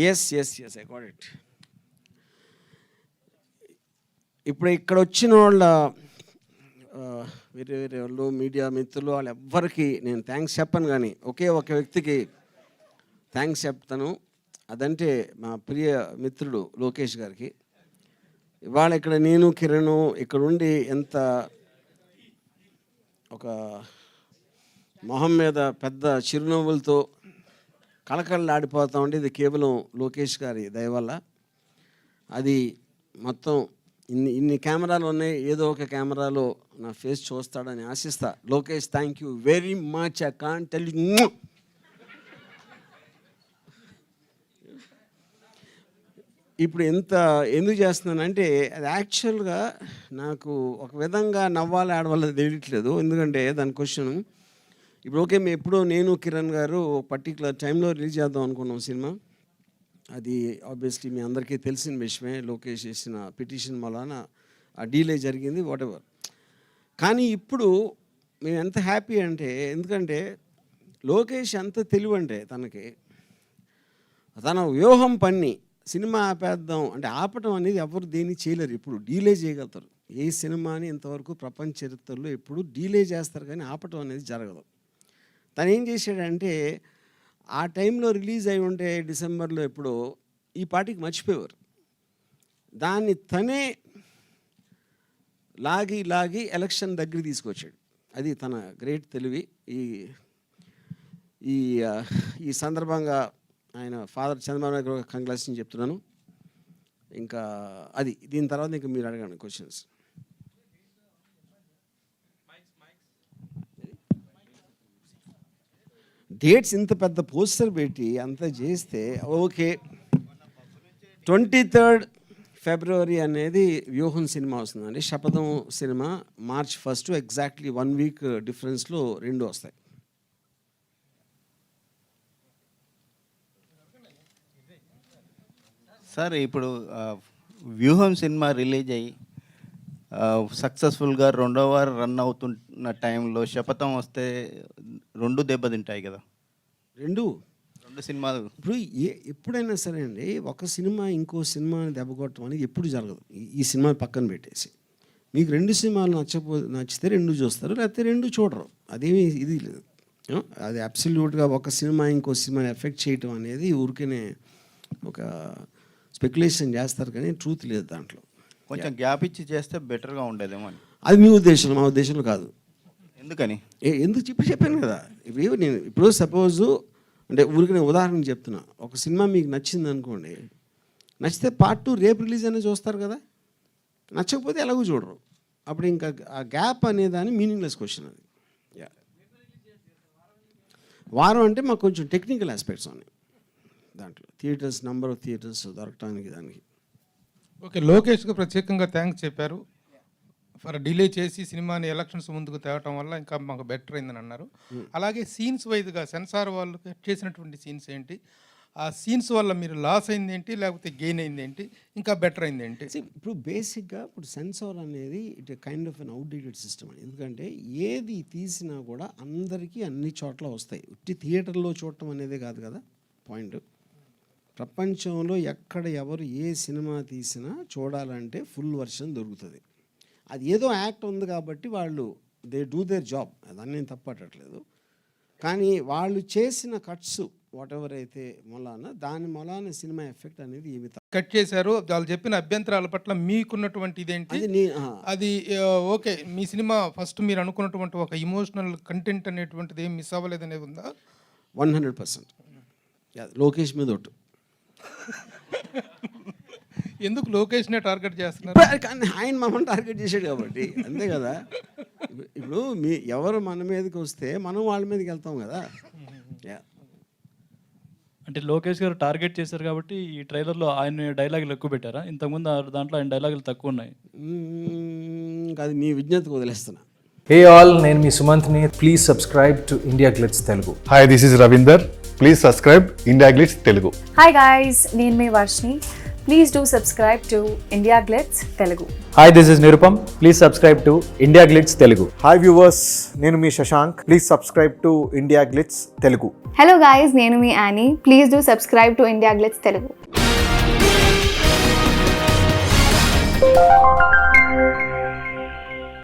Yes I got it. ఇప్పుడు ఇక్కడ వచ్చిన వాళ్ళ వేరే వేరే వాళ్ళు మీడియా మిత్రులు వాళ్ళు ఎవ్వరికి నేను థ్యాంక్స్ చెప్పను, కానీ ఒకే ఒక వ్యక్తికి థ్యాంక్స్ చెప్తాను. అదంటే మా ప్రియ మిత్రుడు లోకేష్ గారికి. ఇవాళ ఇక్కడ నేను కిరణ్ ఇక్కడ ఉండి ఎంత ఒక మొహం మీద పెద్ద చిరునవ్వులతో కళకళలాడిపోతా ఉంటే ఇది కేవలం లోకేష్ గారి దయ వల్ల. అది మొత్తం ఇన్ని కెమెరాలు ఉన్నాయి, ఏదో ఒక కెమెరాలో నా ఫేస్ చూస్తాడని ఆశిస్తా. Lokesh, thank you very much. I can't tell you. ఇప్పుడు ఎందుకు చేస్తున్నానంటే అది యాక్చువల్గా నాకు ఒక విధంగా నవ్వాలి ఆడవాళ్ళ తెలియట్లేదు. ఎందుకంటే దాని క్వశ్చన్ ఇప్పుడు ఓకే, మేము ఎప్పుడో నేను కిరణ్ గారు పర్టికులర్ టైంలో రిలీజ్ చేద్దాం అనుకున్నాం సినిమా. అది ఆబ్వియస్లీ మీ అందరికీ తెలిసిన విషయమే. లోకేష్ చేసిన పిటిషన్ వలన ఆ డీలే జరిగింది, వాట్ ఎవర్. కానీ ఇప్పుడు మేము ఎంత హ్యాపీ అంటే, ఎందుకంటే లోకేష్ ఎంత తెలివంటే తన వ్యూహం పన్ని సినిమా ఆపేద్దాం అంటే ఆపటం అనేది ఎవరు దేన్ని చేయలేరు. ఇప్పుడు డీలే చేయగలుగుతారు. ఏ సినిమాని ఇంతవరకు ప్రపంచ చరిత్రలో ఎప్పుడు డీలే చేస్తారు, కానీ ఆపటం అనేది జరగదు. తను ఏం చేశాడంటే ఆ టైంలో రిలీజ్ అయి ఉంటే డిసెంబర్లో ఎప్పుడో ఈ పార్టీకి మర్చిపోయేవారు. దాన్ని తనే లాగి ఎలక్షన్ దగ్గర తీసుకొచ్చాడు. అది తన గ్రేట్ తెలివి. ఈ సందర్భంగా ఆయన ఫాదర్ చంద్రబాబు నాయుడు కంగ్రాచులేషన్ చెప్తున్నాను. ఇంకా అది దీని తర్వాత ఇంకా మీరు అడగండి క్వశ్చన్స్. డేట్స్ ఇంత పెద్ద పోస్టర్ పెట్టి అంత చేస్తే ఓకే. 23rd ఫిబ్రవరి అనేది వ్యూహం సినిమా వస్తుందండి. శపథం సినిమా March 1 ఎగ్జాక్ట్లీ 1 వీక్ డిఫరెన్స్లో రెండు వస్తాయి. సార్ ఇప్పుడు వ్యూహం సినిమా రిలీజ్ అయ్యి సక్సెస్ఫుల్గా 2వ వారం రన్ అవుతున్న టైంలో శపథం వస్తే రెండు దెబ్బతింటాయి కదా. రెండు సినిమాలు ఇప్పుడు ఎప్పుడైనా సరే అండి, ఒక సినిమా ఇంకో సినిమాని దెబ్బకొట్టడం అనేది ఎప్పుడు జరగదు. ఈ సినిమా పక్కన పెట్టేసి మీకు 2 సినిమాలు నచ్చితే 2 చూస్తారు, లేకపోతే 2 చూడరు. అదేమీ ఇది లేదు. అది అబ్సల్యూట్గా ఒక సినిమా ఇంకో సినిమాని ఎఫెక్ట్ చేయటం అనేది ఊరికేనే ఒక స్పెక్యులేషన్ చేస్తారు, కానీ ట్రూత్ లేదు దాంట్లో. కొంచెం గ్యాప్ ఇచ్చి చేస్తే బెటర్గా ఉండేదేమో అని. అది మీ ఉద్దేశం, మా ఉద్దేశంలో కాదు. ఎందుకని ఎందుకు చెప్పాను కదా. ఇప్పుడు సపోజు అంటే ఊరికి నేను ఉదాహరణ చెప్తున్నా. ఒక సినిమా మీకు నచ్చింది అనుకోండి, నచ్చితే Part 2 రేపు రిలీజ్ అనేది చూస్తారు కదా. నచ్చకపోతే ఎలాగో చూడరు. అప్పుడు ఇంకా ఆ గ్యాప్ అనేదాన్ని మీనింగ్లెస్ క్వశ్చన్ అది. వారం అంటే మాకు కొంచెం టెక్నికల్ ఆస్పెక్ట్స్ ఉన్నాయి దాంట్లో. థియేటర్స్, నెంబర్ ఆఫ్ థియేటర్స్ దొరకటానికి దానికి. ఓకే, లోకేష్కి ప్రత్యేకంగా థ్యాంక్స్ చెప్పారు. ఫర్ డిలే చేసి సినిమాని ఎలక్షన్స్ ముందుకు తేవటం వల్ల ఇంకా మాకు బెటర్ అయిందని అన్నారు. అలాగే సీన్స్ వైజ్గా సెన్సార్ వాళ్ళు కట్ చేసినటువంటి సీన్స్ ఏంటి, ఆ సీన్స్ వల్ల మీరు లాస్ అయింది ఏంటి, లేకపోతే గెయిన్ అయింది ఏంటి, ఇంకా బెటర్ అయింది ఏంటి? ఇప్పుడు బేసిక్గా ఇప్పుడు సెన్సార్ అనేది it kind of an outdated system అని. ఎందుకంటే ఏది తీసినా కూడా అందరికీ అన్ని చోట్ల వస్తాయి. ఉట్టి థియేటర్లో చూడటం అనేది కాదు కదా పాయింట్. ప్రపంచంలో ఎక్కడ ఎవరు ఏ సినిమా తీసినా చూడాలంటే ఫుల్ వర్షన్ దొరుకుతుంది. అది ఏదో యాక్ట్ ఉంది కాబట్టి వాళ్ళు దే డూ దేర్ జాబ్, దాన్ని నేను తప్పట్టట్లేదు. కానీ వాళ్ళు చేసిన కట్స్ వాట్ ఎవర్ అయితే దాని మొలాన సినిమా ఎఫెక్ట్ అనేది ఏమి కట్ చేశారు. వాళ్ళు చెప్పిన అభ్యంతరాల పట్ల మీకున్నటువంటి ఇదేంటి? అది ఓకే, మీ సినిమా ఫస్ట్ మీరు అనుకున్నటువంటి ఒక ఇమోషనల్ కంటెంట్ అనేటువంటిది ఏం మిస్ అవ్వలేదు అనేది ఉందా? 100%. లోకేష్ మీద ఒట్టు. ఎందుకు లోకేష్నే టార్గెట్ చేస్తున్నారు? కానీ ఆయన మమ్మల్ని టార్గెట్ చేశాడు కాబట్టి అంతే కదా. ఇప్పుడు ఎవరు మన మీదకి వస్తే మనం వాళ్ళ మీదకి వెళ్తాం కదా. అంటే లోకేష్ గారు టార్గెట్ చేశారు కాబట్టి ఈ ట్రైలర్లో ఆయన డైలాగులు ఎక్కువ పెట్టారా? ఇంతకుముందు దాంట్లో ఆయన డైలాగులు తక్కువ ఉన్నాయి. అది మీ విజ్ఞతకు వదిలేస్తున్నా. హే ఆల్, నేను మీ సుమంత్ని. Please subscribe to India Glitz Telugu. Hi, this is Ravinder. Please subscribe India Glitz Telugu. Hi guys, నేను మీ Varshini. Please do subscribe to India Glitz Telugu. Hi, this is Nirupam. Please subscribe to India Glitz Telugu. Hi viewers, నేను మీ Shashank. Please subscribe to India Glitz Telugu. Hello guys, నేను మీ Annie. Please do subscribe to India Glitz Telugu.